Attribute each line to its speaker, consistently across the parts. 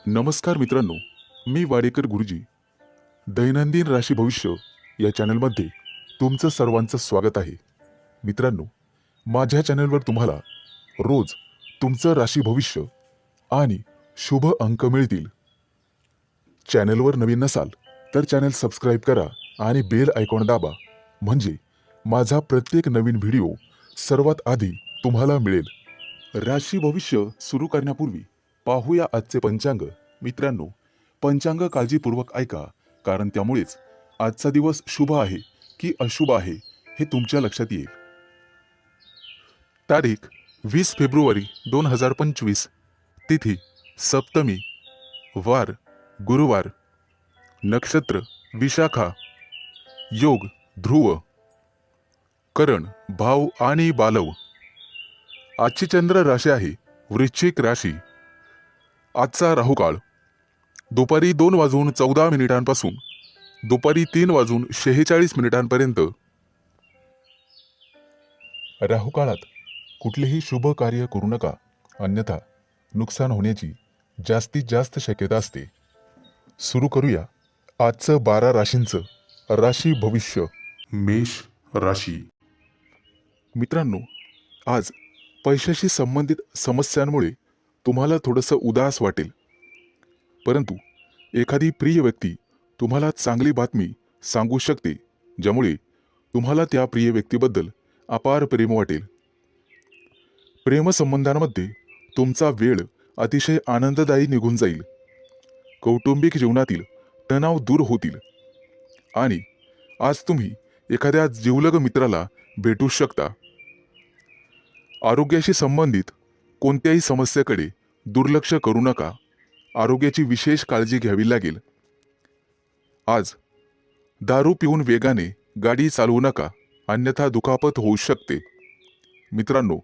Speaker 1: नमस्कार मित्रांनो, मी वाडेकर गुरुजी. दैनंदिन राशी भविष्य या चॅनलमध्ये तुमचं सर्वांचं स्वागत आहे. मित्रांनो, माझ्या चॅनलवर तुम्हाला रोज तुमचं राशी भविष्य आणि शुभ अंक मिळतील. चॅनलवर नवीन नसाल तर चॅनल सबस्क्राईब करा आणि बेल आयकॉन दाबा, म्हणजे माझा प्रत्येक नवीन व्हिडिओ सर्वात आधी तुम्हाला मिळेल. राशी भविष्य सुरू करण्यापूर्वी पाहूया आजचे पंचांग. मित्रांनो, पंचांग काळजीपूर्वक ऐका, कारण त्यामुळेच आजचा दिवस शुभ आहे की अशुभ आहे हे तुमच्या लक्षात येईल. तारीख 20 फेब्रुवारी 2025, तिथी सप्तमी, वार गुरुवार, नक्षत्र विशाखा, योग ध्रुव, करण भाव आणि बालव. आजची चंद्र राशी आहे वृश्चिक राशी. आजचा राहुकाळ दुपारी 2:14 पासून दुपारी 3:46 पर्यंत. राहुकाळात कुठलेही शुभ कार्य करू नका, अन्यथा नुकसान होण्याची जास्तीत जास्त शक्यता असते. सुरू करूया आजचं 12 राशींचं राशी भविष्य. मेष राशी. मित्रांनो, आज पैशाशी संबंधित समस्यांमुळे तुम्हाला थोडंसं उदास वाटेल, परंतु एखादी प्रिय व्यक्ती तुम्हाला चांगली बातमी सांगू शकते, ज्यामुळे तुम्हाला त्या प्रिय व्यक्तीबद्दल अपार प्रेम वाटेल. प्रेमसंबंधांमध्ये तुमचा वेळ अतिशय आनंददायी निघून जाईल. कौटुंबिक जीवनातील तणाव दूर होतील आणि आज तुम्ही एखाद्या जिवलग मित्राला भेटू शकता. आरोग्याशी संबंधित कोणत्याही समस्येकडे दुर्लक्ष करू नका. आरोग्याची विशेष काळजी घ्यावी लागेल. आज दारू पिऊन वेगाने गाडी चालवू नका, अन्यथा दुखापत होऊ शकते. मित्रांनो,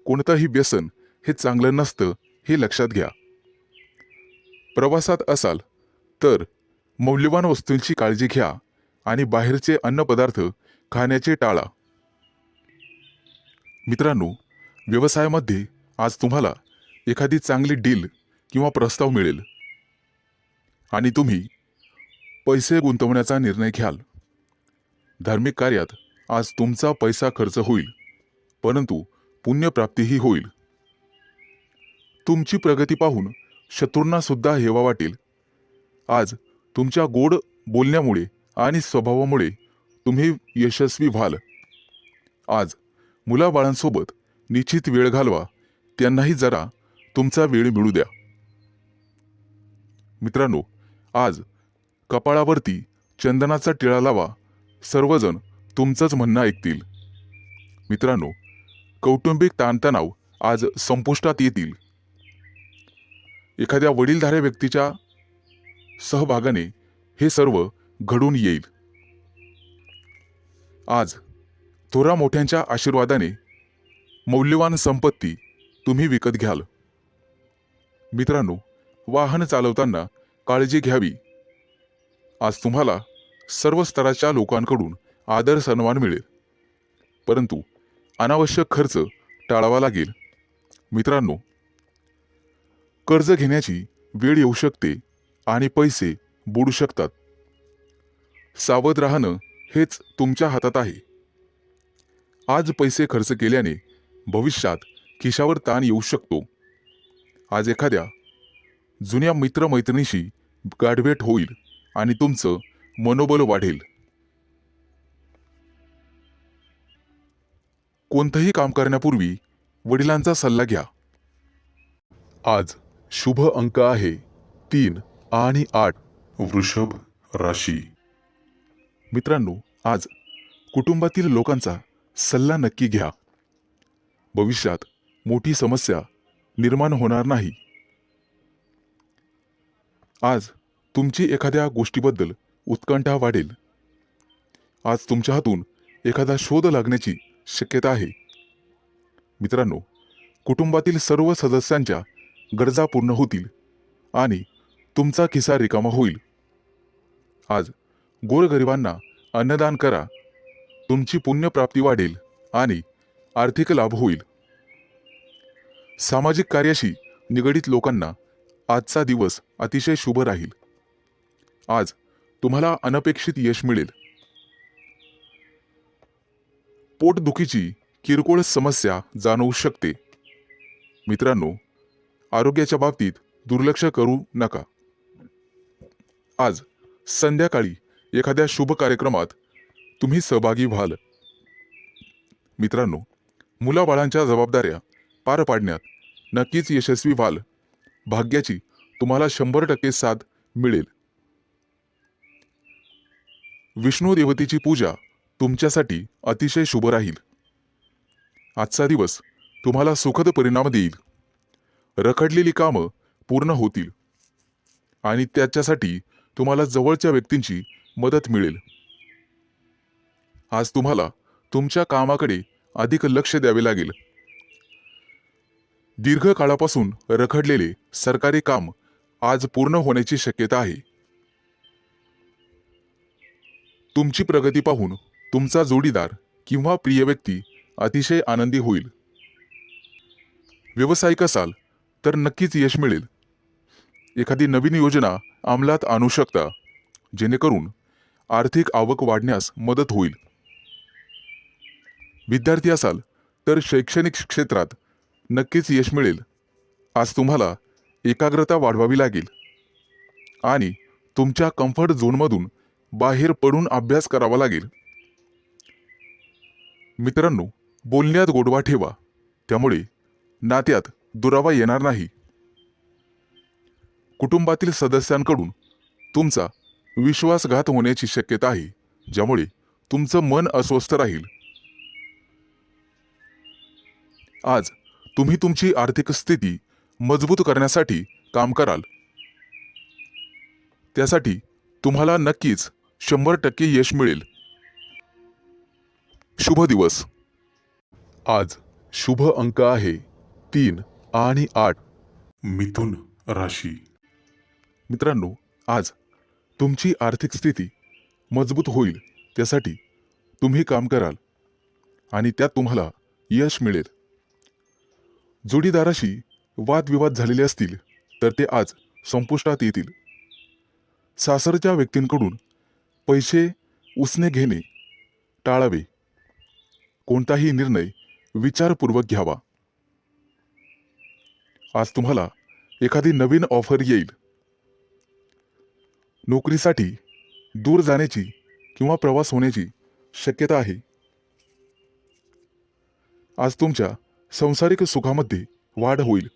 Speaker 1: कोणतंही व्यसन हे चांगलं नसतं हे लक्षात घ्या. प्रवासात असाल तर मौल्यवान वस्तूंची काळजी घ्या आणि बाहेरचे अन्नपदार्थ खाण्याचे टाळा. मित्रांनो, व्यवसायामध्ये आज तुम्हाला एखादी चांगली डील किंवा प्रस्ताव मिळेल आणि तुम्ही पैसे गुंतवण्याचा निर्णय घ्याल. धार्मिक कार्यात आज तुमचा पैसा खर्च होईल, परंतु पुण्यप्राप्तीही होईल. तुमची प्रगती पाहून शत्रूंना सुद्धा हेवा वाटेल. आज तुमच्या गोड बोलण्यामुळे आणि स्वभावामुळे तुम्ही यशस्वी व्हाल. आज मुलाबाळांसोबत निश्चित वेळ घालवा, त्यांनाही जरा तुमचा वेळ मिळू द्या. मित्रांनो, आज कपाळावरती चंदनाचा टिळा लावा, सर्वजण तुमचंच म्हणणं ऐकतील. मित्रांनो, कौटुंबिक ताणतणाव आज संपुष्टात येतील. एखाद्या वडीलधाऱ्या व्यक्तीच्या सहभागाने हे सर्व घडून येईल. आज थोरा मोठ्यांच्या आशीर्वादाने मौल्यवान संपत्ती तुम्ही विकत घ्याल. मित्रांनो, वाहन चालवताना काळजी घ्यावी. आज तुम्हाला सर्व स्तराच्या लोकांकडून आदर सन्मान मिळेल, परंतु अनावश्यक खर्च टाळावा लागेल. मित्रांनो, कर्ज घेण्याची वेळ येऊ शकते आणि पैसे बुडू शकतात. सावध राहणं हेच तुमच्या हातात आहे. आज पैसे खर्च केल्याने भविष्यात खिशावर ताण येऊ शकतो. आज एखाद्या जुन्या मित्रमैत्रिणीशी गाठभेट होईल आणि तुमचं मनोबल वाढेल. कोणतंही काम करण्यापूर्वी वडिलांचा सल्ला घ्या. आज शुभ अंक आहे 3 आणि 8. वृषभ राशी. मित्रांनो, आज कुटुंबातील लोकांचा सल्ला नक्की घ्या. भविष्यात मोठी समस्या निर्माण होणार नाही. आज तुमची एखाद्या गोष्टीबद्दल उत्कंठा वाढेल. आज तुमच्या हातून एखादा शोध लागण्याची शक्यता आहे. मित्रांनो, कुटुंबातील सर्व सदस्यांच्या गरजा पूर्ण होतील आणि तुमचा खिसा रिकामा होईल. आज गोरगरिबांना अन्नदान करा. तुमची पुण्यप्राप्ती वाढेल आणि आर्थिक लाभ होईल. सामाजिक कार्याशी निगडित लोकांना आजचा दिवस अतिशय शुभ राहील. आज तुम्हाला अनपेक्षित यश मिळेल. पोटदुखीची किरकोळ समस्या जाणवू शकते. मित्रांनो, आरोग्याच्या बाबतीत दुर्लक्ष करू नका. आज संध्याकाळी एखाद्या शुभ कार्यक्रमात तुम्ही सहभागी व्हाल. मित्रांनो, मुलाबाळांच्या जबाबदाऱ्या पार पाडण्यात नक्कीच यशस्वी व्हाल. भाग्याची तुम्हाला 100% साथ मिळेल. विष्णू देवतेची पूजा तुमच्यासाठी अतिशय शुभ राहील. आजचा दिवस तुम्हाला सुखद परिणाम देईल. रखडलेली कामं पूर्ण होतील आणि त्याच्यासाठी तुम्हाला जवळच्या व्यक्तींची मदत मिळेल. आज तुम्हाला तुमच्या कामाकडे अधिक लक्ष द्यावे लागेल. दीर्घकाळापासून रखडलेले सरकारी काम आज पूर्ण होण्याची शक्यता आहे. तुमची प्रगती पाहून तुमचा जोडीदार किंवा प्रिय व्यक्ती अतिशय आनंदी होईल. व्यावसायिक असाल तर नक्कीच यश मिळेल. एखादी नवीन योजना अंमलात आणू शकता, जेणेकरून आर्थिक आवक वाढण्यास मदत होईल. विद्यार्थी असाल तर शैक्षणिक क्षेत्रात नक्कीच यश मिळेल. आज तुम्हाला एकाग्रता वाढवावी लागेल आणि तुमच्या कम्फर्ट झोनमधून बाहेर पडून अभ्यास करावा लागेल. मित्रांनो, बोलण्यात गोडवा ठेवा, त्यामुळे नात्यात दुरावा येणार नाही. कुटुंबातील सदस्यांकडून तुमचा विश्वासघात होण्याची शक्यता आहे, ज्यामुळे तुमचं मन अस्वस्थ राहील. आज तुम्ही तुमची आर्थिक स्थिती मजबूत करण्यासाठी काम कराल. त्यासाठी तुम्हाला नक्कीच 100% यश मिळेल. शुभ दिवस. आज शुभ अंक आहे 3 आणि 8. मिथुन राशी. मित्रांनो, आज तुमची आर्थिक स्थिती मजबूत होईल, त्यासाठी तुम्ही काम कराल आणि त्यात तुम्हाला यश मिळेल. जोडीदाराशी वादविवाद झालेले असतील तर ते आज संपुष्टात येतील. सासरच्या व्यक्तींकडून पैसे उसने घेणे टाळावे. कोणताही निर्णय विचारपूर्वक घ्यावा. आज तुम्हाला एखादी नवीन ऑफर येईल. नोकरीसाठी दूर जाण्याची किंवा प्रवास होण्याची शक्यता आहे. आज तुमच्या सांसारिक सुखामध्ये वाढ होईल.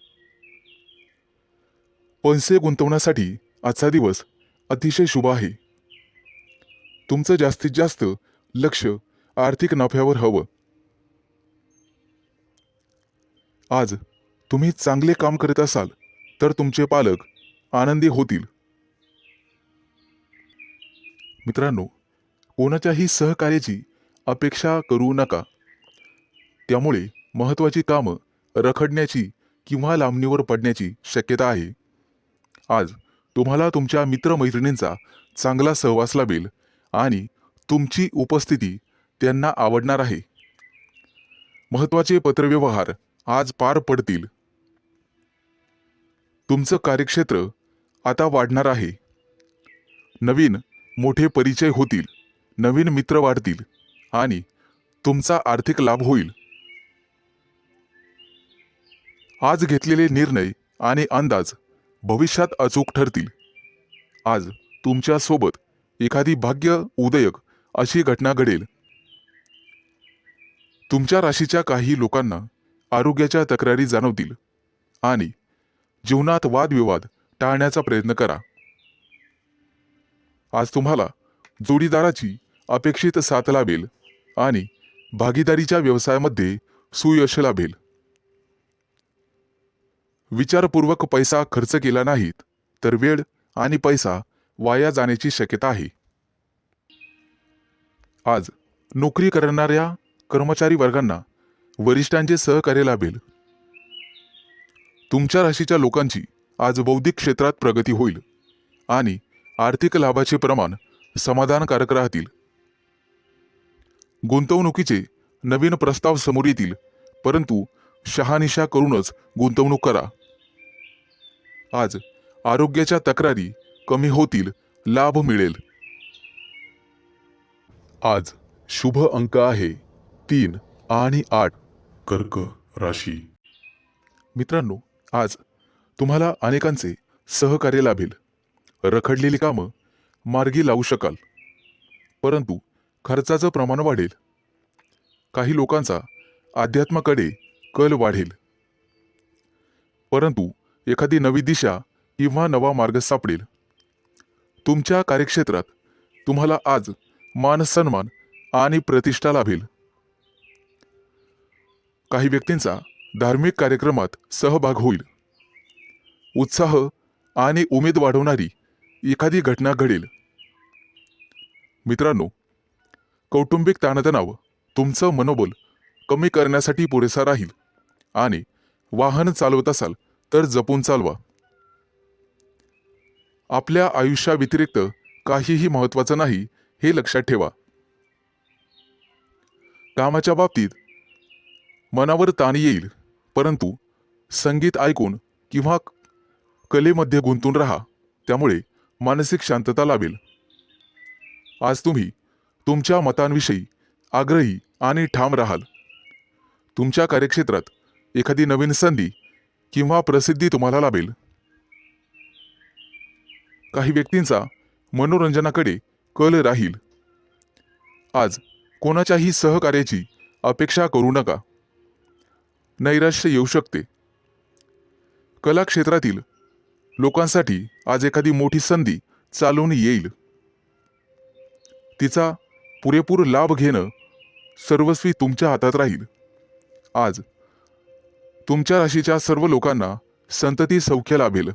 Speaker 1: पैसे गुंतवण्यासाठी आजचा दिवस अतिशय शुभ आहे. तुमचं जास्तीत जास्त लक्ष आर्थिक नफ्यावर हवं. आज तुम्ही चांगले काम करत असाल तर तुमचे पालक आनंदी होतील. मित्रांनो, कोणाच्याही सहकार्याची अपेक्षा करू नका. त्यामुळे महत्त्वाची कामं रखडण्याची किंवा लांबणीवर पडण्याची शक्यता आहे. आज तुम्हाला तुमच्या मित्रमैत्रिणींचा चांगला सहवास लाभेल आणि तुमची उपस्थिती त्यांना आवडणार आहे. महत्त्वाचे पत्रव्यवहार आज पार पडतील. तुमचं कार्यक्षेत्र आता वाढणार आहे. नवीन मोठे परिचय होतील, नवीन मित्र वाढतील आणि तुमचा आर्थिक लाभ होईल. आज घेतलेले निर्णय आणि अंदाज भविष्यात अचूक ठरतील. आज तुमच्या सोबत एखादी भाग्य उदयक अशी घटना घडेल. तुमच्या राशीच्या काही लोकांना आरोग्याच्या तक्रारी जाणवतील आणि जीवनात वादविवाद टाळण्याचा प्रयत्न करा. आज तुम्हाला जोडीदाराची अपेक्षित साथ लाभेल आणि भागीदारीच्या व्यवसायामध्ये सुयश लाभेल. विचारपूर्वक पैसा खर्च केला नाहीत तर वेळ आणि पैसा वाया जाण्याची शक्यता आहे. आज नोकरी करणाऱ्या कर्मचारी वर्गांना वरिष्ठांचे सहकार्य लाभेल. तुमच्या राशीच्या लोकांची आज बौद्धिक क्षेत्रात प्रगती होईल आणि आर्थिक लाभाचे प्रमाण समाधानकारक राहतील. गुंतवणुकीचे नवीन प्रस्ताव समोर येतील, परंतु शहानिशा करूनच गुंतवणूक करा. आज आरोग्याच्या तक्रारी कमी होतील, लाभ मिळेल. आज शुभ अंक आहे 3 आणि 8. कर्क राशी. मित्रांनो, आज तुम्हाला अनेकांचे सहकार्य लाभेल. रखडलेली कामं मार्गी लावू शकाल, परंतु खर्चाचं प्रमाण वाढेल. काही लोकांचा अध्यात्माकडे कल वाढेल, परंतु एखादी नवी दिशा किंवा नवा मार्ग सापडेल. तुमच्या कार्यक्षेत्रात तुम्हाला आज मान सन्मान आणि प्रतिष्ठा लाभेल. काही व्यक्तींचा धार्मिक कार्यक्रमात सहभाग होईल. उत्साह आणि उमेद वाढवणारी एखादी घटना घडेल. मित्रांनो, कौटुंबिक ताणतणाव तुमचं मनोबल कमी करण्यासाठी पुरेसा राहील आणि वाहन चालवत असाल तर जपून चालवा. आपल्या आयुष्याव्यतिरिक्त काहीही महत्त्वाचं नाही हे लक्षात ठेवा. कामाच्या बाबतीत मनावर ताण येईल, परंतु संगीत ऐकून किंवा कलेमध्ये गुंतून राहा, त्यामुळे मानसिक शांतता लाभेल. आज तुम्ही तुमच्या मतांविषयी आग्रही आणि ठाम राहाल. तुमच्या कार्यक्षेत्रात एखादी नवीन संधी किंवा प्रसिद्धी तुम्हाला लाभेल. काही व्यक्तींचा मनोरंजनाकडे कल राहील. आज कोणाच्याही सहकार्याची अपेक्षा करू नका. नैराश्य येऊ शकते. कला क्षेत्रातील लोकांसाठी आज एखादी मोठी संधी चालून येईल. तिचा पुरेपूर लाभ घेणं सर्वस्वी तुमच्या हातात राहील. आज तुमच्या राशीच्या सर्व लोकांना संतती सौख्य लाभेल.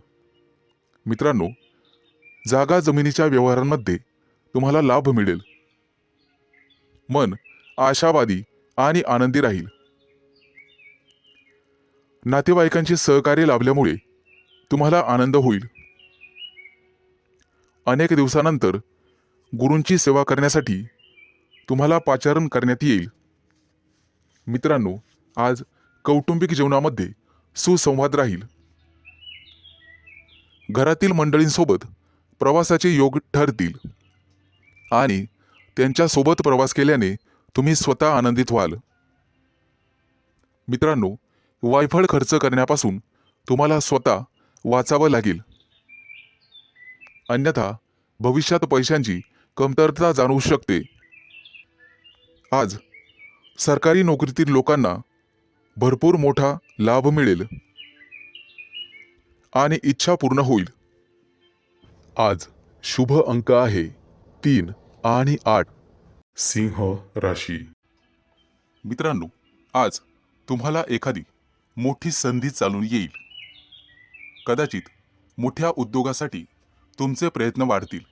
Speaker 1: मित्रांनो, जागा जमिनीच्या व्यवहारांमध्ये तुम्हाला लाभ मिळेल. मन आशावादी आणि आनंदी राहील. नातेवाईकांचे सहकार्य लाभल्यामुळे तुम्हाला आनंद होईल. अनेक दिवसानंतर गुरूंची सेवा करण्यासाठी तुम्हाला पाचारण करण्यात येईल. मित्रांनो, आज कौटुंबिक जीवनामध्ये सुसंवाद राहील. घरातील मंडळींसोबत प्रवासाचे योग ठरतील आणि त्यांच्यासोबत प्रवास केल्याने तुम्ही स्वतः आनंदित व्हाल. मित्रांनो, वायफळ खर्च करण्यापासून तुम्हाला स्वतः वाचावं लागेल, अन्यथा भविष्यात पैशांची कमतरता जाणवू शकते. आज सरकारी नोकरीतील लोकांना भरपूर मोठा लाभ मिळेल आणि इच्छा पूर्ण होईल. आज शुभ अंक आहे 3 आणि 8. सिंह राशी. मित्रांनो, आज तुम्हाला एखादी मोठी संधी चालून येईल. कदाचित मोठ्या उद्योगासाठी तुमचे प्रयत्न वाढतील.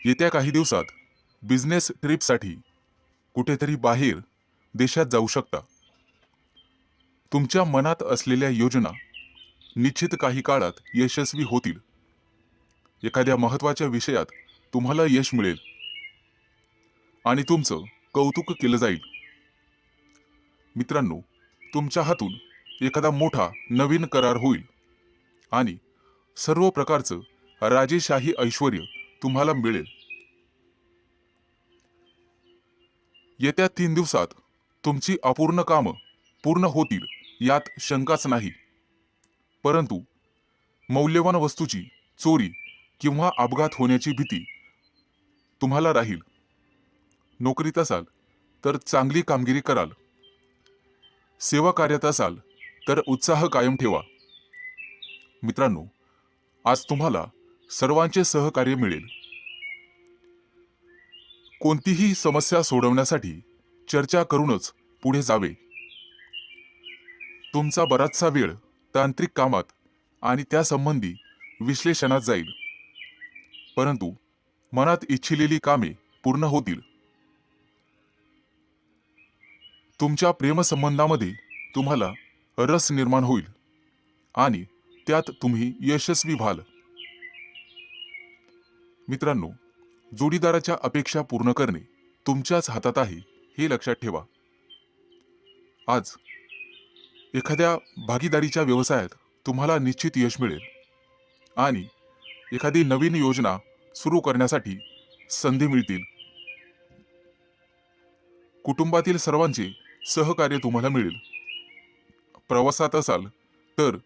Speaker 1: येत्या काही दिवसात बिझनेस ट्रिपसाठी कुठेतरी बाहेर देशात जाऊ शकता. तुमच्या मनात असलेल्या योजना निश्चित काही काळात यशस्वी होतील. एखाद्या महत्त्वाच्या विषयात तुम्हाला यश मिळेल आणि तुमचं कौतुक केलं जाईल. मित्रांनो, तुमच्या हातून एखादा मोठा नवीन करार होईल आणि सर्व प्रकारचं राजेशाही ऐश्वर्य तुम्हाला मिळेल. येत्या 3 दिवसात तुमची अपूर्ण कामं पूर्ण होतील यात शंकाच नाही, परंतु मौल्यवान वस्तूची चोरी किंवा अपघात होण्याची भीती तुम्हाला राहील. नोकरीत असाल तर चांगली कामगिरी कराल. सेवा कार्यात असाल तर उत्साह कायम ठेवा. मित्रांनो, आज तुम्हाला सर्वांचे सहकार्य मिळेल. कोणतीही समस्या सोडवण्यासाठी चर्चा करूनच पुढे जावे. तुमचा बराचसा वेळ तांत्रिक कामात आणि त्यासंबंधी विश्लेषणात जाईल, परंतु मनात इच्छिलेली कामे पूर्ण होतील. तुमच्या प्रेमसंबंधामध्ये तुम्हाला रस निर्माण होईल आणि त्यात तुम्ही यशस्वी व्हाल. मित्रांनो, जोडीदाराच्या अपेक्षा पूर्ण करणे तुमच्याच हातात आहे हे लक्षात ठेवा. आज एखाद्या भागीदारीच्या व्यवसायात तुम्हाला निश्चित यश मिळेल. आणि एखादी नवीन योजना सुरू करण्यासाठी संधी मिळतील. कुटुंबातील सर्वांचे सहकार्य तुम्हाला मिळेल. प्रवासात असाल तर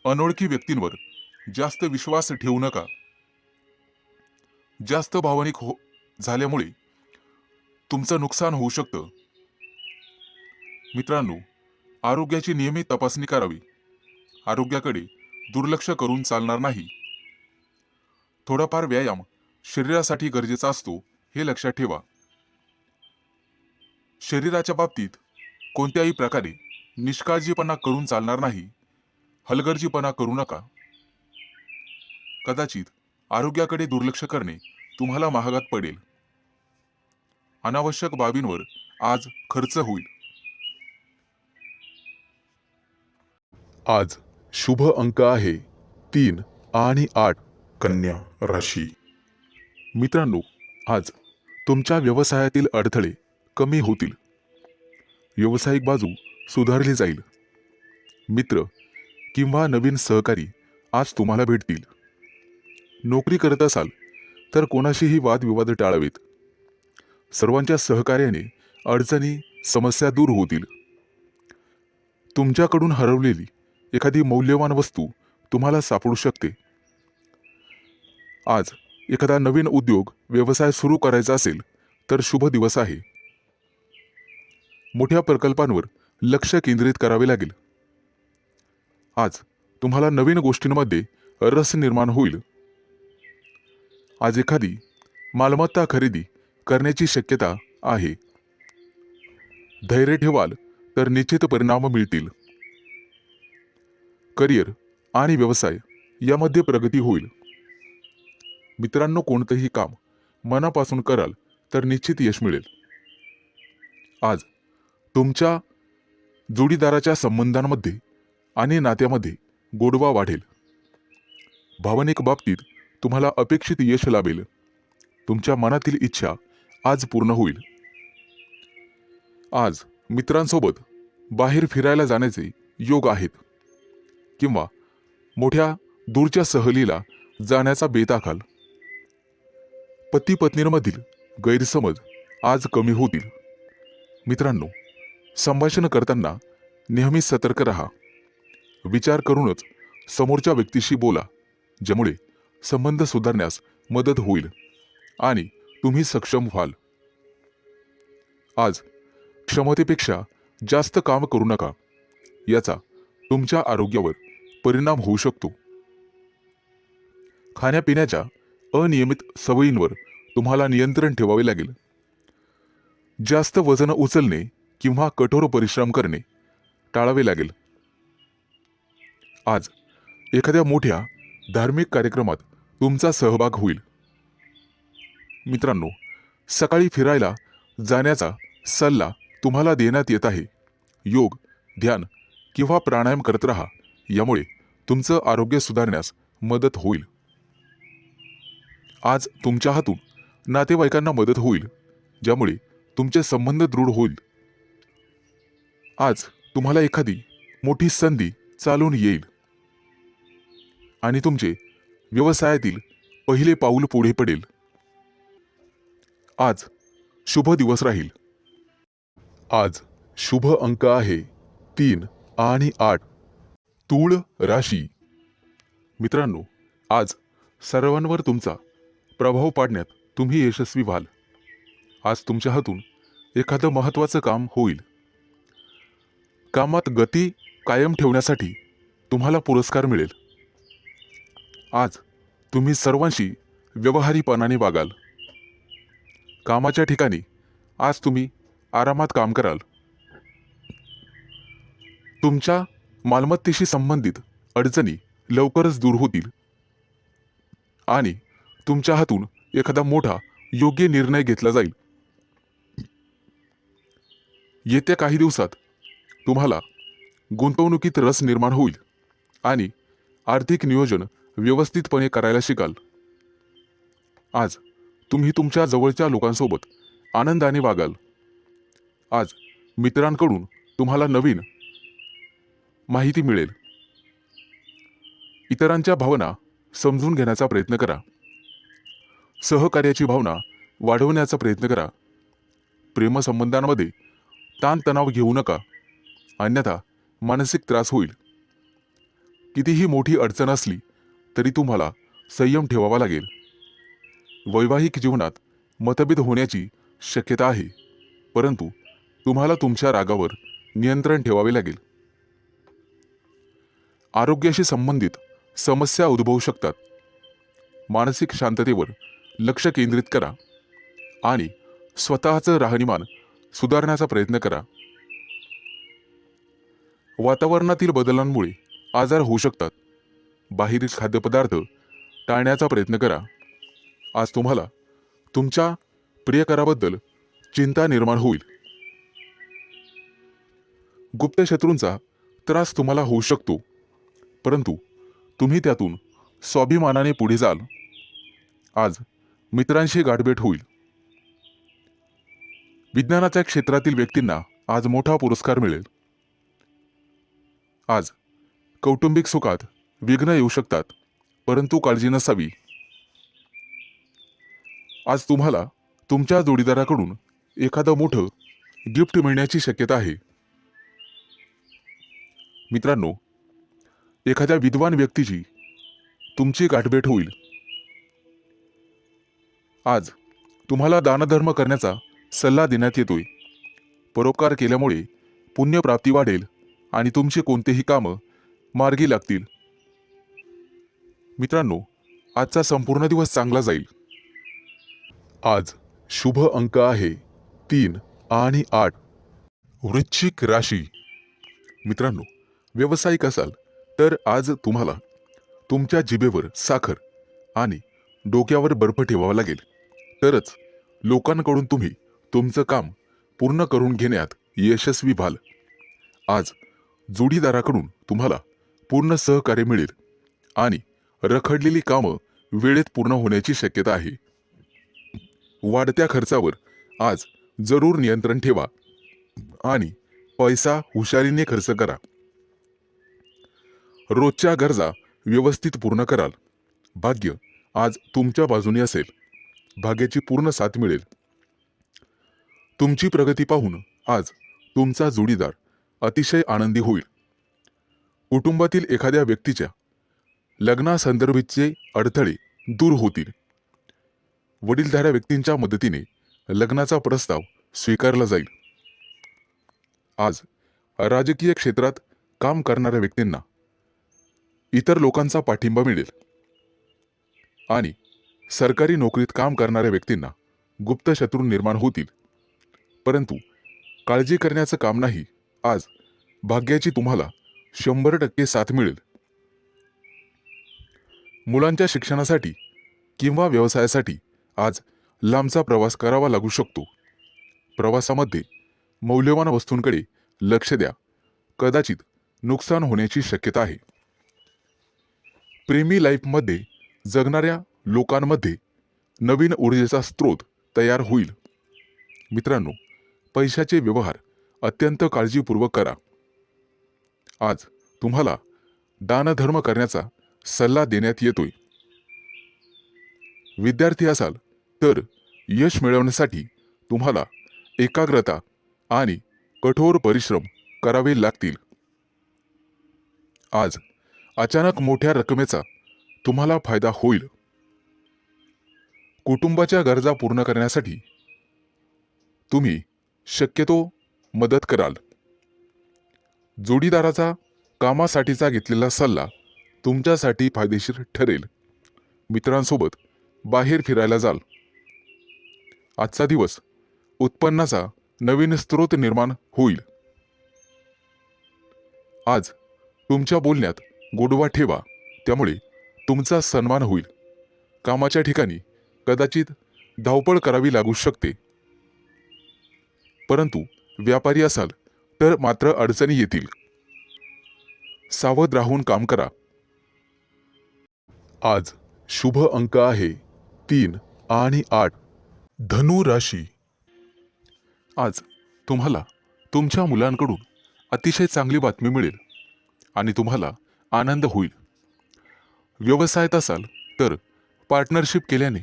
Speaker 1: अनोळखी व्यक्तींवर जास्त विश्वास ठेवू नका. जास्त भावनिक झाल्यामुळे तुमचं नुकसान होऊ शकतं. मित्रांनो, आरोग्याची नियमित तपासणी करावी. आरोग्याकडे दुर्लक्ष करून चालणार नाही. थोडाफार व्यायाम शरीरासाठी गरजेचा असतो, हे लक्षात ठेवा. शरीराच्या बाबतीत कोणत्याही प्रकारे निष्काळजीपणा करून चालणार नाही. हलगर्जीपणा करू नका. कदाचित आरोग्याकडे दुर्लक्ष करणे तुम्हाला महागात पडेल. अनावश्यक बाबींवर आज खर्च होईल. आज शुभ अंक आहे 3 आणि 8. कन्या राशी. मित्रांनो, आज तुमच्या व्यवसायातील अडथळे कमी होतील. व्यावसायिक बाजू सुधारली जाईल. मित्र किंवा नवीन सहकारी आज तुम्हाला भेटतील. नोकरी करत असाल तर कोणाशीही वादविवाद टाळावेत. सर्वांच्या सहकार्याने अडचणी समस्या दूर होतील. तुमच्याकडून हरवलेली एखादी मौल्यवान वस्तू तुम्हाला सापडू शकते. आज एखादा नवीन उद्योग व्यवसाय सुरू करायचा असेल तर शुभ दिवस आहे. मोठ्या प्रकल्पांवर लक्ष केंद्रित करावे लागेल. आज तुम्हाला नवीन गोष्टींमध्ये रस निर्माण होईल. आज एखादी मालमत्ता खरेदी करण्याची शक्यता आहे. धैर्य ठेवाल तर निश्चित परिणाम मिळतील. करिअर आणि व्यवसाय यामध्ये प्रगती होईल. मित्रांनो, कोणतेही काम मनापासून कराल तर निश्चित यश मिळेल. आज तुमच्या जोडीदाराच्या संबंधांमध्ये आणि नात्यामध्ये गोडवा वाढेल. भावनिक बाबतीत तुम्हाला अपेक्षित यश लाभेल. तुमच्या मनातील इच्छा आज पूर्ण होईल. आज मित्रांसोबत बाहेर फिरायला जाण्याचे योग आहेत किंवा मोठ्या दूरच्या सहलीला जाण्याचा बेत आखाल. पती पत्नींमधील गैरसमज आज कमी होतील. मित्रांनो, संभाषण करताना नेहमी सतर्क राहा. विचार करूनच समोरच्या व्यक्तीशी बोला, ज्यामुळे संबंध सुधारण्यास मदत होईल आणि तुम्ही सक्षम व्हाल. आज क्षमतेपेक्षा जास्त काम करू नका. याचा तुमच्या आरोग्यावर परिणाम होऊ शकतो. खाण्यापिण्याच्या अनियमित सवयींवर तुम्हाला नियंत्रण ठेवावे लागेल. जास्त वजन उचलणे किंवा कठोर परिश्रम करणे टाळावे लागेल. आज एखाद्या मोठ्या धार्मिक कार्यक्रमात तुमचा सहभाग होईल. मित्रांनो, सकाळी फिरायला जाण्याचा सल्ला तुम्हाला देण्यात येत आहे. योग, ध्यान किंवा प्राणायाम करत राहा. यामुळे तुमचं आरोग्य सुधारण्यास मदत होईल. आज तुमच्या हातून नातेवाईकांना मदत होईल, ज्यामुळे तुमचे संबंध दृढ होईल. आज तुम्हाला एखादी मोठी संधी चालून येईल आणि तुमचे व्यवसायातील पहिले पाऊल पुढे पडेल. आज शुभ दिवस राहील. आज शुभ अंक आहे 3 आणि 8. तूळ राशी. मित्रांनो, आज सर्वांवर तुमचा प्रभाव पाडण्यात तुम्ही यशस्वी व्हाल. आज तुमच्या हातून एखादं महत्त्वाचं काम होईल. कामात गती कायम ठेवण्यासाठी तुम्हाला पुरस्कार मिळेल. आज तुम्ही सर्वांशी व्यवहारीपणाने वागाल. कामाच्या ठिकाणी आज तुम्ही आरामात काम कराल. तुमच्या मालमत्तेशी संबंधित अडचणी लवकरच दूर होतील आणि तुमच्या हातून एखादा मोठा योग्य निर्णय घेतला जाईल. येत्या काही दिवसात तुम्हाला गुंतवणुकीत रस निर्माण होईल आणि आर्थिक नियोजन व्यवस्थितपणे करायला शिकाल. आज तुम्ही तुमच्या जवळच्या लोकांसोबत आनंदाने वागाल. आज मित्रांकडून तुम्हाला नवीन माहिती मिळेल. इतरांच्या भावना समजून घेण्याचा प्रयत्न करा. सहकार्याची भावना वाढवण्याचा प्रयत्न करा. प्रेमसंबंधांमध्ये ताणतणाव घेऊ नका, अन्यथा मानसिक त्रास होईल. कितीही मोठी अडचण असली तरी तुम्हाला संयम ठेवावा लागेल. वैवाहिक जीवनात मतभेद होण्याची शक्यता आहे, परंतु तुम्हाला तुमच्या रागावर नियंत्रण ठेवावे लागेल. आरोग्याशी संबंधित समस्या उद्भवू शकतात. मानसिक शांततेवर लक्ष केंद्रित करा आणि स्वतःचं राहणीमान सुधारण्याचा प्रयत्न करा. वातावरणातील बदलांमुळे आजार होऊ शकतात. बाहेरील खाद्यपदार्थ टाळण्याचा प्रयत्न करा. आज तुम्हाला तुमच्या प्रियकराबद्दल चिंता निर्माण होईल. गुप्त शत्रूंचा त्रास तुम्हाला होऊ शकतो, परंतु तुम्ही त्यातून स्वाभिमानाने पुढे जाल. आज मित्रांशी गाठभेट होईल. विज्ञानाच्या क्षेत्रातील व्यक्तींना आज मोठा पुरस्कार मिळेल. आज कौटुंबिक सुखात विघ्न येऊ शकतात, परंतु काळजी नसावी. आज तुम्हाला तुमच्या जोडीदाराकडून एखादं मोठं गिफ्ट मिळण्याची शक्यता आहे. मित्रांनो, एखाद्या विद्वान व्यक्तीची तुमची गाठभेट होईल. आज तुम्हाला दानधर्म करण्याचा सल्ला देण्यात येतोय. परोपकार केल्यामुळे पुण्यप्राप्ती वाढेल आणि तुमची कोणतेही कामं मार्गी लागतील. मित्रांनो, आजचा संपूर्ण दिवस चांगला जाईल. आज शुभ अंक आहे 3 आणि 8. वृश्चिक राशी. मित्रांनो, व्यावसायिक असाल तर आज तुम्हाला तुमच्या जिभेवर साखर आणि डोक्यावर बर्फ ठेवावा लागेल, तरच लोकांकडून तुम्ही तुमचं काम पूर्ण करून घेण्यात यशस्वी व्हाल. आज जोडीदाराकडून तुम्हाला पूर्ण सहकार्य मिळेल आणि रखडलेली कामं वेळेत पूर्ण होण्याची शक्यता आहे. वाढत्या खर्चावर आज जरूर नियंत्रण ठेवा आणि पैसा हुशारीने खर्च करा. रोजच्या गरजा व्यवस्थित पूर्ण कराल. भाग्य आज तुमच्या बाजूने असेल. भाग्याची पूर्ण साथ मिळेल. तुमची प्रगती पाहून आज तुमचा जोडीदार अतिशय आनंदी होईल. कुटुंबातील एखाद्या व्यक्तीच्या लग्नासंदर्भाचे अडथळे दूर होतील. वडीलधाऱ्या व्यक्तींच्या मदतीने लग्नाचा प्रस्ताव स्वीकारला जाईल. आज राजकीय क्षेत्रात काम करणाऱ्या व्यक्तींना इतर लोकांचा पाठिंबा मिळेल आणि सरकारी नोकरीत काम करणाऱ्या व्यक्तींना गुप्त शत्रू निर्माण होतील, परंतु काळजी करण्याचं काम नाही. आज भाग्याची तुम्हाला 100% साथ मिळेल. मुलांच्या शिक्षणासाठी किंवा व्यवसायासाठी आज लांबचा प्रवास करावा लागू शकतो. प्रवासामध्ये मौल्यवान वस्तूंकडे लक्ष द्या. कदाचित नुकसान होण्याची शक्यता आहे. प्रेमी लाईफमध्ये जगणाऱ्या लोकांमध्ये नवीन ऊर्जेचा स्रोत तयार होईल. मित्रांनो, पैशाचे व्यवहार अत्यंत काळजीपूर्वक करा. आज तुम्हाला दानधर्म करण्याचा सल्ला देण्यात येतोय. विद्यार्थी असाल तर यश मिळवण्यासाठी तुम्हाला एकाग्रता आणि कठोर परिश्रम करावे लागतील. आज अचानक मोठ्या रकमेचा तुम्हाला फायदा होईल. कुटुंबाच्या गरजा पूर्ण करण्यासाठी तुम्ही शक्यतो मदत कराल. जोडीदाराचा कामासाठीचा घेतलेला सल्ला तुमच्यासाठी फायदेशीर ठरेल. मित्रांसोबत बाहेर फिरायला जाल. आजचा दिवस उत्पन्नाचा नवीन स्रोत निर्माण होईल. आज तुमच्या बोलण्यात गोडवा ठेवा, त्यामुळे तुमचा सन्मान होईल. कामाच्या ठिकाणी कदाचित धावपळ करावी लागू शकते, परंतु व्यापारी असाल तर मात्र अडचणी येतील. सावध राहून काम करा. आज शुभ अंक आहे 3 आणि 8. धनु राशी. आज तुम्हाला तुमच्या मुलांकडून अतिशय चांगली बातमी मिळेल आणि तुम्हाला आनंद होईल. व्यवसायात असाल तर पार्टनरशिप केल्याने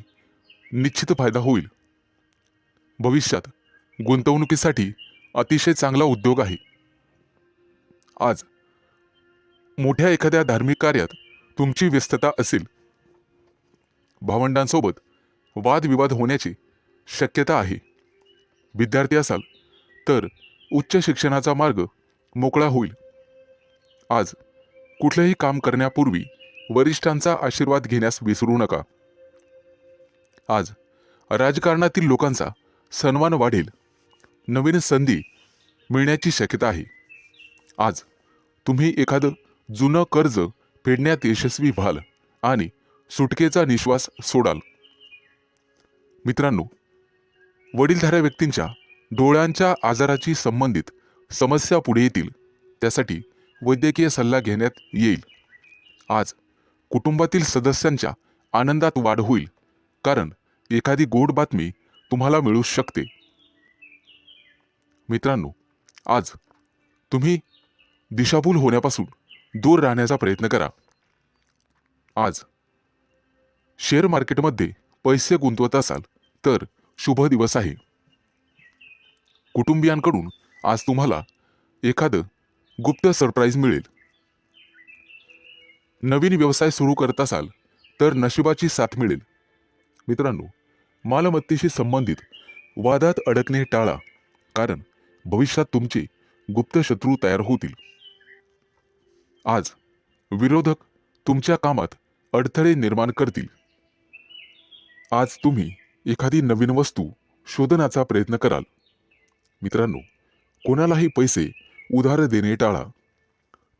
Speaker 1: निश्चित फायदा होईल. भविष्यात गुंतवणुकीसाठी अतिशय चांगला उद्योग आहे. आज मोठ्या एखाद्या धार्मिक कार्यात तुमची व्यस्तता असेल. भावंडांसोबत वादविवाद होण्याची शक्यता आहे. विद्यार्थी असाल तर उच्च शिक्षणाचा मार्ग मोकळा होईल. आज कुठलेही काम करण्यापूर्वी वरिष्ठांचा आशीर्वाद घेण्यास विसरू नका. आज राजकारणातील लोकांचा सन्मान वाढेल. नवीन संधी मिळण्याची शक्यता आहे. आज तुम्ही एखादं जुनं कर्ज फेडण्यात यशस्वी व्हाल आणि सुटकेचा निश्वास सोडाल. मित्रांनो, वडीलधाऱ्या व्यक्तींच्या डोळ्यांच्या आजाराची संबंधित समस्या पुढे येतील. त्यासाठी वैद्यकीय सल्ला घेण्यात येईल. आज कुटुंबातील सदस्यांच्या आनंदात वाढ होईल, कारण एखादी गोड बातमी तुम्हाला मिळू शकते. मित्रांनो, आज तुम्ही दिशाभूल होण्यापासून दूर राहण्याचा प्रयत्न करा. आज शेअर मार्केटमध्ये पैसे गुंतवत असाल तर शुभ दिवस आहे. कुटुंबियांकडून आज तुम्हाला एखादं गुप्त सरप्राईज मिळेल. नवीन व्यवसाय सुरू करत असाल तर नशिबाची साथ मिळेल. मित्रांनो, मालमत्तेशी संबंधित वादात अडकणे टाळा, कारण भविष्यात तुमचे गुप्त शत्रू तयार होतील. आज विरोधक तुमच्या कामात अडथळे निर्माण करतील. आज तुम्ही एखादी नवीन वस्तू शोधण्याचा प्रयत्न कराल. मित्रांनो, कोणालाही पैसे उधार देणे टाळा.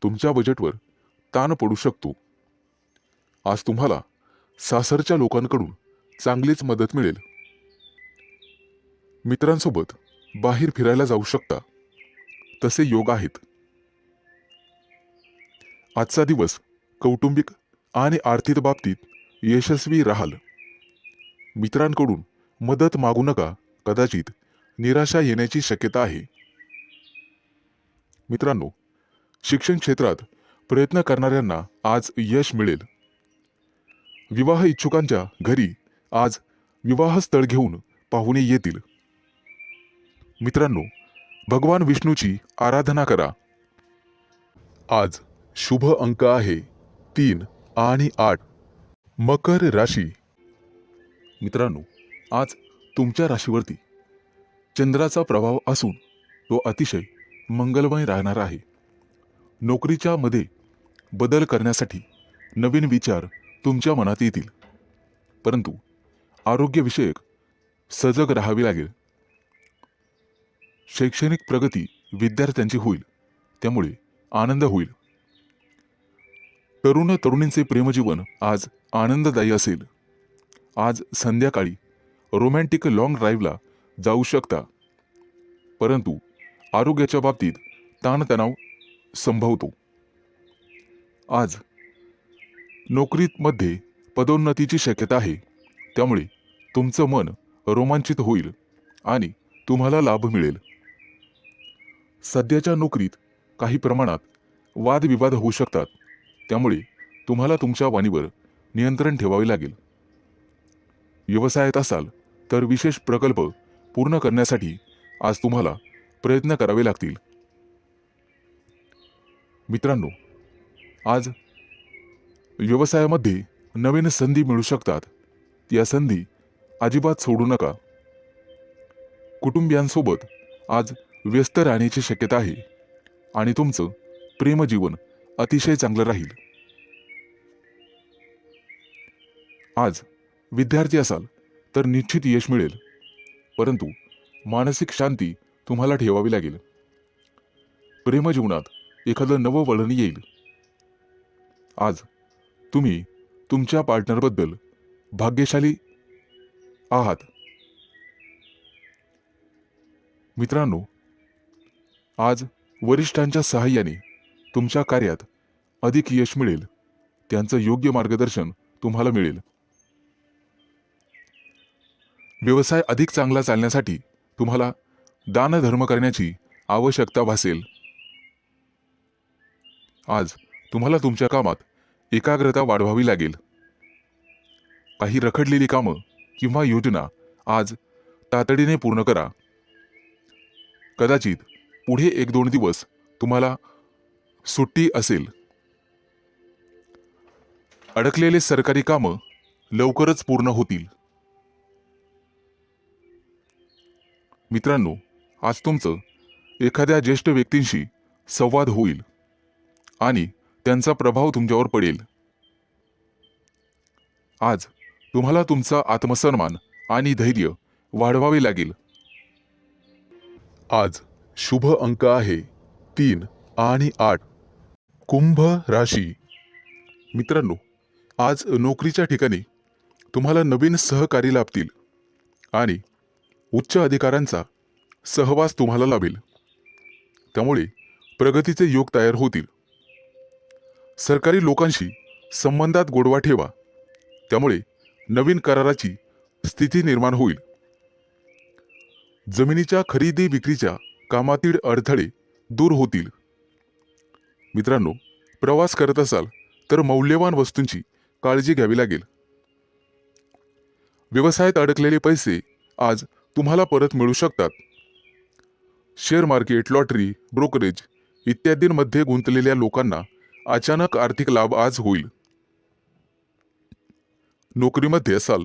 Speaker 1: तुमच्या बजेटवर ताण पडू शकतो. आज तुम्हाला सासरच्या लोकांकडून चांगलीच मदत मिळेल. मित्रांसोबत बाहेर फिरायला जाऊ शकता, तसे योग आहेत. आजचा दिवस कौटुंबिक आणि आर्थिक बाबतीत यशस्वी राहाल. मित्रांकडून मदत मागू नका, कदाचित निराशा येण्याची शक्यता आहे. मित्रांनो, शिक्षण क्षेत्रात प्रयत्न करणाऱ्यांना आज यश मिळेल. विवाह इच्छुकांच्या घरी आज विवाहस्थळ घेऊन पाहुणे येतील. मित्रांनो, भगवान विष्णूची आराधना करा. आज शुभ अंक आहे 3 आणि 8. मकर राशी. मित्रांनो, आज तुमच्या राशीवरती चंद्राचा प्रभाव असून तो अतिशय मंगलमय राहणार आहे. नोकरीच्या मध्ये बदल करण्यासाठी नवीन विचार तुमच्या मनात येतील, परंतु आरोग्यविषयक सजग राहावे लागेल. शैक्षणिक प्रगती विद्यार्थ्यांची होईल, त्यामुळे आनंद होईल. तरुण तरुणींचे प्रेमजीवन आज आनंददायी असेल. आज संध्याकाळी रोमॅन्टिक लॉंग ड्राईव्हला जाऊ शकता, परंतु आरोग्याच्या बाबतीत ताणतणाव संभवतो. आज नोकरीमध्ये पदोन्नतीची शक्यता आहे, त्यामुळे तुमचं मन रोमांचित होईल आणि तुम्हाला लाभ मिळेल. सध्याच्या नोकरीत काही प्रमाणात वादविवाद होऊ शकतात, त्यामुळे तुम्हाला तुमच्या वाणीवर नियंत्रण ठेवावे लागेल. व्यवसायात असाल तर विशेष प्रकल्प पूर्ण करण्यासाठी आज तुम्हाला प्रयत्न करावे लागतील. मित्रांनो, आज व्यवसायामध्ये नवीन संधी मिळू शकतात. या संधी अजिबात सोडू नका. कुटुंबियांसोबत आज व्यस्त राहण्याची शक्यता आहे आणि तुमचं प्रेमजीवन अतिशय चांगलं राहील. आज विद्यार्थी असाल तर निश्चित यश मिळेल, परंतु मानसिक शांती तुम्हाला ठेवावी लागेल. प्रेमजीवनात एखादं नवं वळण येईल. आज तुम्ही तुमच्या पार्टनरबद्दल भाग्यशाली आहात. मित्रांनो, आज वरिष्ठांच्या सहाय्याने तुमच्या कार्यात अधिक यश मिळेल. त्यांचं योग्य मार्गदर्शन तुम्हाला मिळेल. व्यवसाय अधिक चांगला चालण्यासाठी तुम्हाला दानधर्म करण्याची आवश्यकता भासेल. आज तुम्हाला तुमच्या कामात एकाग्रता वाढवावी लागेल. काही रखडलेली कामं किंवा योजना आज तातडीने पूर्ण करा. कदाचित पुढे 1-2 दिवस तुम्हाला सुट्टी असेल. अडकलेले सरकारी कामं लवकरच पूर्ण होतील. मित्रांनो, आज तुमचं एखाद्या ज्येष्ठ व्यक्तींशी संवाद होईल आणि त्यांचा प्रभाव तुमच्यावर पडेल. आज तुम्हाला तुमचा आत्मसन्मान आणि धैर्य वाढवावे लागेल. आज शुभ अंक आहे 3 आणि 8. कुंभ राशी. मित्रांनो, आज नोकरीच्या ठिकाणी तुम्हाला नवीन सहकारी लाभतील आणि उच्च अधिकाऱ्यांचा सहवास तुम्हाला लाभेल. त्यामुळे प्रगतीचे योग तयार होतील. सरकारी लोकांशी संबंधात गोडवा ठेवा. त्यामुळे नवीन कराराची स्थिती निर्माण होईल. जमिनीच्या खरेदी विक्रीच्या कामातील अडथळे दूर होतील. मित्रांनो, प्रवास करत असाल तर मौल्यवान वस्तूंची काळजी घ्यावी लागेल. व्यवसायात अडकलेले पैसे आज तुम्हाला परत मिळू शकतात. शेअर मार्केट, लॉटरी, ब्रोकरेज इत्यादींमध्ये गुंतलेल्या लोकांना अचानक आर्थिक लाभ आज होईल. नोकरीमध्ये असाल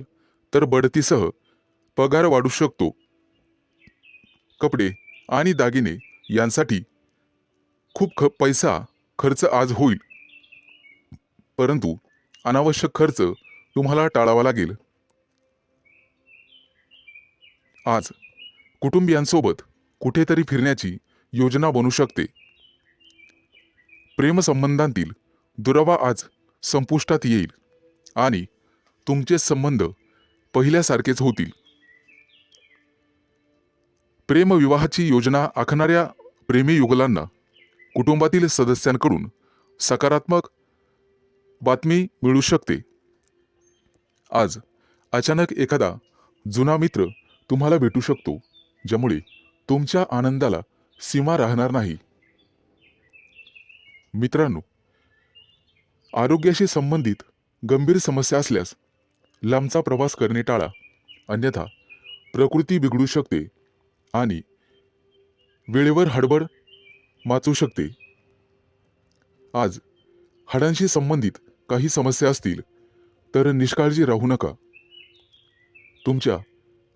Speaker 1: तर बढतीसह पगार वाढू शकतो. कपडे आणि दागिने यांसाठी खूप पैसा खर्च आज होईल. परंतु अनावश्यक खर्च तुम्हाला टाळावा लागेल. आज कुटुंबियांसोबत कुठेतरी फिरण्याची योजना बनू शकते. प्रेमसंबंधांतील दुरावा आज संपुष्टात येईल आणि तुमचे संबंध पहिल्यासारखेच होतील. प्रेमविवाहाची योजना आखणाऱ्या प्रेमी युगलांना कुटुंबातील सदस्यांकडून सकारात्मक बातमी मिळू शकते. आज अचानक एखादा जुना मित्र तुम्हाला भेटू शकतो, ज्यामुळे तुमच्या आनंदाला सीमा राहणार नाही. मित्रांनो, आरोग्याशी संबंधित गंभीर समस्या असल्यास लांबचा प्रवास करणे टाळा, अन्यथा प्रकृती बिघडू शकते आणि वेळेवर हडबड माचू शकते. आज हाडांशी संबंधित काही समस्या असतील तर निष्काळजी राहू नका. तुमच्या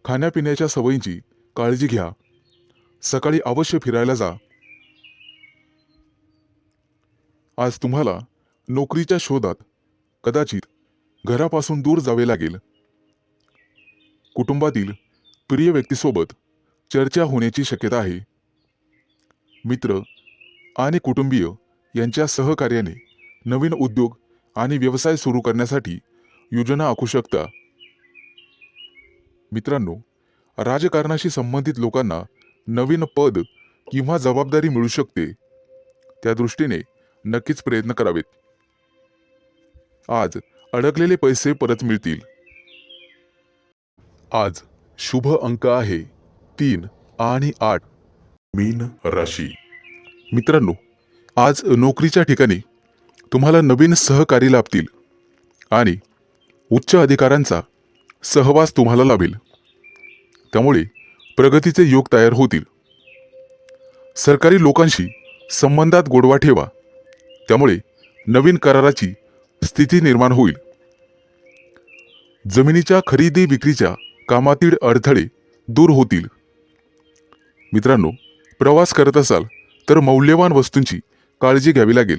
Speaker 1: खाण्यापिण्याच्या सवयींची काळजी घ्या. सकाळी अवश्य फिरायला जा. आज तुम्हाला नोकरीच्या शोधात कदाचित घरापासून दूर जावे लागेल. कुटुंबातील प्रिय व्यक्तीसोबत चर्चा होण्याची शक्यता आहे. मित्र आणि कुटुंबीय यांच्या सहकार्याने नवीन उद्योग आणि व्यवसाय सुरू करण्यासाठी योजना आखू शकता. मित्रांनो, राजकारणाशी संबंधित लोकांना नवीन पद किंवा जबाबदारी मिळू शकते. त्या दृष्टीने नक्कीच प्रयत्न करावेत. आज अडकलेले पैसे परत मिळतील. आज शुभ अंक आहे 3 आणि 8. मीन राशी. मित्रांनो, आज नोकरीच्या ठिकाणी तुम्हाला नवीन सहकारी लाभतील आणि उच्च अधिकाऱ्यांचा सहवास तुम्हाला लाभेल. त्यामुळे प्रगतीचे योग तयार होतील. सरकारी लोकांशी संबंधात गोडवा ठेवा. त्यामुळे नवीन कराराची स्थिती निर्माण होईल. जमिनीच्या खरेदी विक्रीच्या कामातील अडथळे दूर होतील. मित्रांनो, प्रवास करत असाल तर मौल्यवान वस्तूंची काळजी घ्यावी लागेल.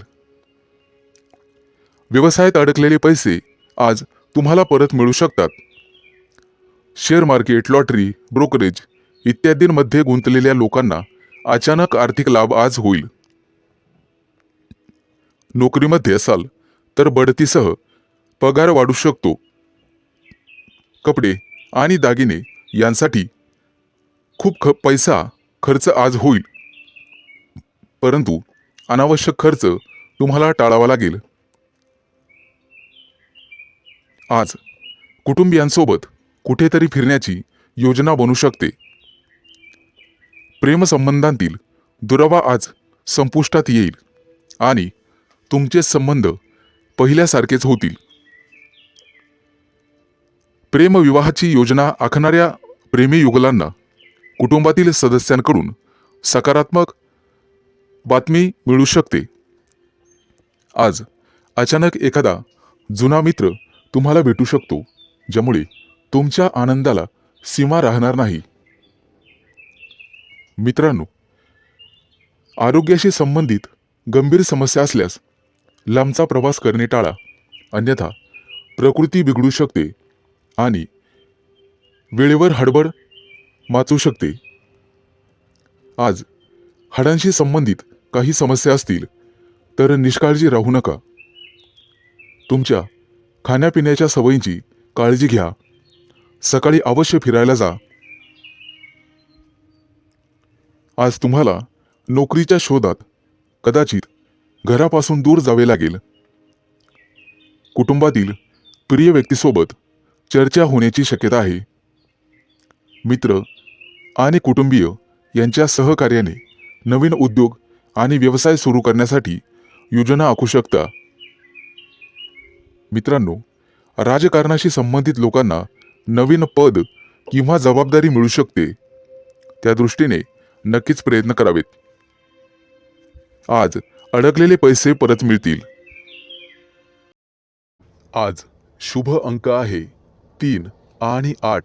Speaker 1: व्यवसायात अडकलेले पैसे आज तुम्हाला परत मिळू शकतात. शेअर मार्केट, लॉटरी, ब्रोकरेज इत्यादींमध्ये गुंतलेल्या लोकांना अचानक आर्थिक लाभ आज होईल. नोकरीमध्ये असाल तर बढतीसह पगार वाढू शकतो. कपडे आणि दागिने यांसाठी खूप पैसा खर्च आज होईल. परंतु अनावश्यक खर्च तुम्हाला टाळावा लागेल. आज कुटुंबियांसोबत कुठेतरी फिरण्याची योजना बनू शकते. प्रेमसंबंधांतील दुरावा आज संपुष्टात येईल आणि तुमचे संबंध पहिल्यासारखेच होतील. प्रेमविवाहाची योजना आखणाऱ्या प्रेमी युगलांना कुटुंबातील सदस्यांकडून सकारात्मक बातमी मिळू शकते. आज अचानक एखादा जुना मित्र तुम्हाला भेटू शकतो, ज्यामुळे तुमच्या आनंदाला सीमा राहणार नाही. मित्रांनो, आरोग्याशी संबंधित गंभीर समस्या असल्यास लांबचा प्रवास करणे टाळा, अन्यथा प्रकृती बिघडू शकते आणि वेळेवर हडबड माचू शकते. आज हाडांशी संबंधित काही समस्या असतील तर निष्काळजी राहू नका. तुमच्या खाण्यापिण्याच्या सवयींची काळजी घ्या. सकाळी अवश्य फिरायला जा. आज तुम्हाला नोकरीच्या शोधात कदाचित घरापासून दूर जावे लागेल. कुटुंबातील प्रिय व्यक्तीसोबत चर्चा होण्याची शक्यता आहे. मित्र आणि कुटुंबीय यांच्या सहकार्याने नवीन उद्योग आणि व्यवसाय सुरू करण्यासाठी योजना आखू शकता. मित्रांनो, राजकारणाशी संबंधित लोकांना नवीन पद किंवा जबाबदारी मिळू शकते. त्या दृष्टीने नक्कीच प्रयत्न करावेत. आज अडकलेले पैसे परत मिळतील. आज शुभ अंक आहे 3 आणि 8.